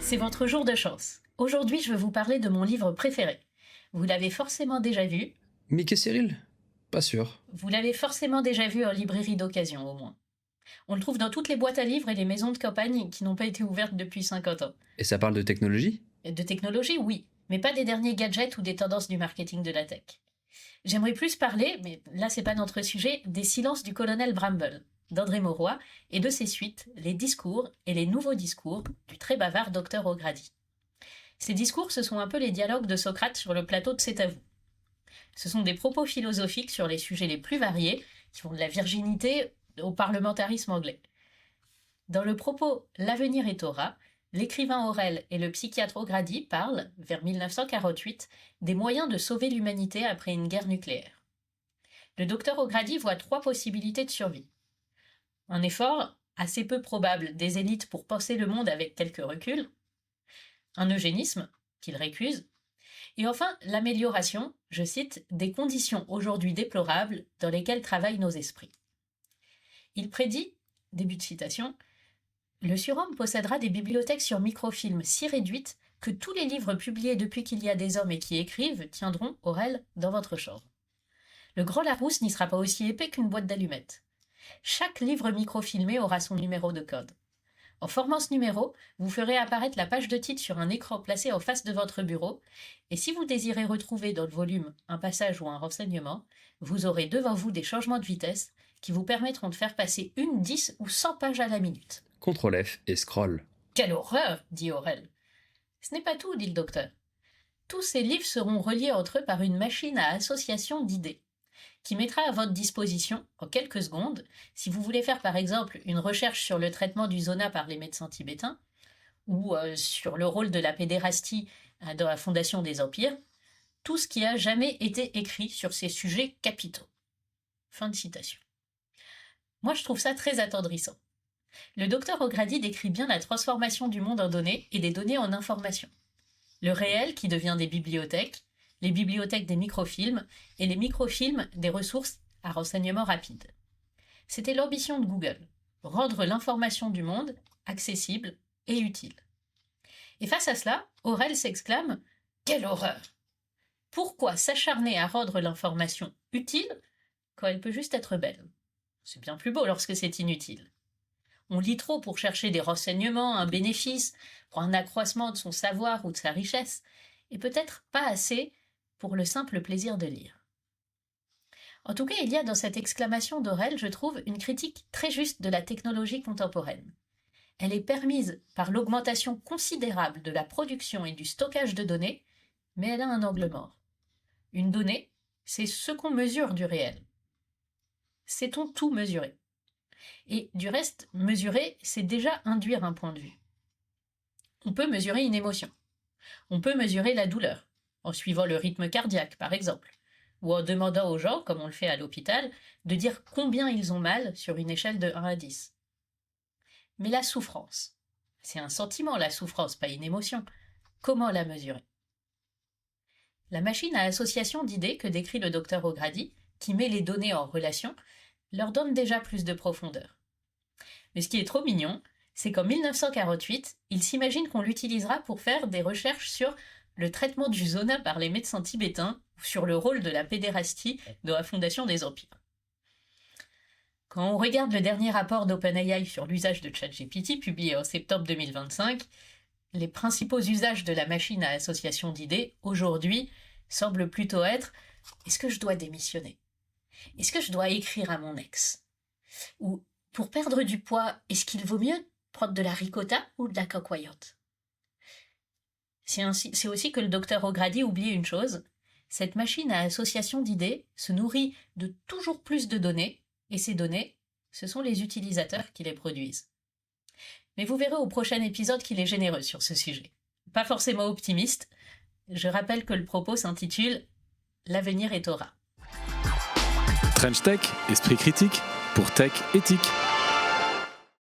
C'est votre jour de chance. Aujourd'hui, je vais vous parler de mon livre préféré. Vous l'avez forcément déjà vu. Mickey Cyril ? Pas sûr. Vous l'avez forcément déjà vu en librairie d'occasion, au moins. On le trouve dans toutes les boîtes à livres et les maisons de campagne qui n'ont pas été ouvertes depuis 50 ans. Et ça parle de technologie ? De technologie, oui, mais pas des derniers gadgets ou des tendances du marketing de la tech. J'aimerais plus parler, mais là c'est pas notre sujet, des silences du colonel Bramble, d'André Mauroy, et de ses suites, les discours et les nouveaux discours du très bavard Dr O'Grady. Ces discours, ce sont un peu les dialogues de Socrate sur le plateau de C'est à vous. Ce sont des propos philosophiques sur les sujets les plus variés, qui vont de la virginité au parlementarisme anglais. Dans le propos « L'avenir est au ras », l'écrivain Aurel et le psychiatre O'Grady parlent, vers 1948, des moyens de sauver l'humanité après une guerre nucléaire. Le docteur O'Grady voit 3 possibilités de survie. Un effort, assez peu probable, des élites pour penser le monde avec quelques reculs, un eugénisme, qu'il récuse, et enfin l'amélioration, je cite, des conditions aujourd'hui déplorables dans lesquelles travaillent nos esprits. Il prédit, début de citation, « Le surhomme possédera des bibliothèques sur microfilm si réduites que tous les livres publiés depuis qu'il y a des hommes et qui écrivent tiendront, Aurel, dans votre chambre. Le grand Larousse n'y sera pas aussi épais qu'une boîte d'allumettes. Chaque livre microfilmé aura son numéro de code. En formant ce numéro, vous ferez apparaître la page de titre sur un écran placé en face de votre bureau, et si vous désirez retrouver dans le volume un passage ou un renseignement, vous aurez devant vous des changements de vitesse qui vous permettront de faire passer 1, 10 ou 100 pages à la minute. » CTRL F et scroll. « Quelle horreur !» dit Aurel. « Ce n'est pas tout, dit le docteur. Tous ces livres seront reliés entre eux par une machine à association d'idées, qui mettra à votre disposition, en quelques secondes, si vous voulez faire par exemple une recherche sur le traitement du zona par les médecins tibétains, ou sur le rôle de la pédérastie dans la fondation des empires, tout ce qui a jamais été écrit sur ces sujets capitaux. » Fin de citation. Moi, je trouve ça très attendrissant. Le docteur O'Grady décrit bien la transformation du monde en données et des données en informations. Le réel qui devient des bibliothèques, les bibliothèques des microfilms et les microfilms des ressources à renseignement rapide. C'était l'ambition de Google, rendre l'information du monde accessible et utile. Et face à cela, Aurel s'exclame « Quelle horreur ! Pourquoi s'acharner à rendre l'information utile quand elle peut juste être belle ? C'est bien plus beau lorsque c'est inutile. On lit trop pour chercher des renseignements, un bénéfice, pour un accroissement de son savoir ou de sa richesse, et peut-être pas assez pour le simple plaisir de lire. » En tout cas, il y a dans cette exclamation d'Aurel, je trouve, une critique très juste de la technologie contemporaine. Elle est permise par l'augmentation considérable de la production et du stockage de données, mais elle a un angle mort. Une donnée, c'est ce qu'on mesure du réel. Sait-on tout mesurer ? Et du reste, mesurer, c'est déjà induire un point de vue. On peut mesurer une émotion. On peut mesurer la douleur, en suivant le rythme cardiaque, par exemple, ou en demandant aux gens, comme on le fait à l'hôpital, de dire combien ils ont mal sur une échelle de 1 à 10. Mais la souffrance, c'est un sentiment, la souffrance, pas une émotion. Comment la mesurer ? La machine à association d'idées que décrit le docteur O'Grady, qui met les données en relation, leur donne déjà plus de profondeur. Mais ce qui est trop mignon, c'est qu'en 1948, il s'imagine qu'on l'utilisera pour faire des recherches sur le traitement du zona par les médecins tibétains ou sur le rôle de la pédérastie dans la fondation des empires. Quand on regarde le dernier rapport d'OpenAI sur l'usage de ChatGPT, publié en septembre 2025, les principaux usages de la machine à association d'idées, aujourd'hui, semblent plutôt être « Est-ce que je dois démissionner ? Est-ce que je dois écrire à mon ex ? Ou pour perdre du poids, est-ce qu'il vaut mieux prendre de la ricotta ou de la cocoyote ?» C'est aussi que le docteur O'Grady oublie une chose, cette machine à association d'idées se nourrit de toujours plus de données, et ces données, ce sont les utilisateurs qui les produisent. Mais vous verrez au prochain épisode qu'il est généreux sur ce sujet. Pas forcément optimiste, je rappelle que le propos s'intitule « L'avenir est au ras ». French Tech, esprit critique pour tech éthique.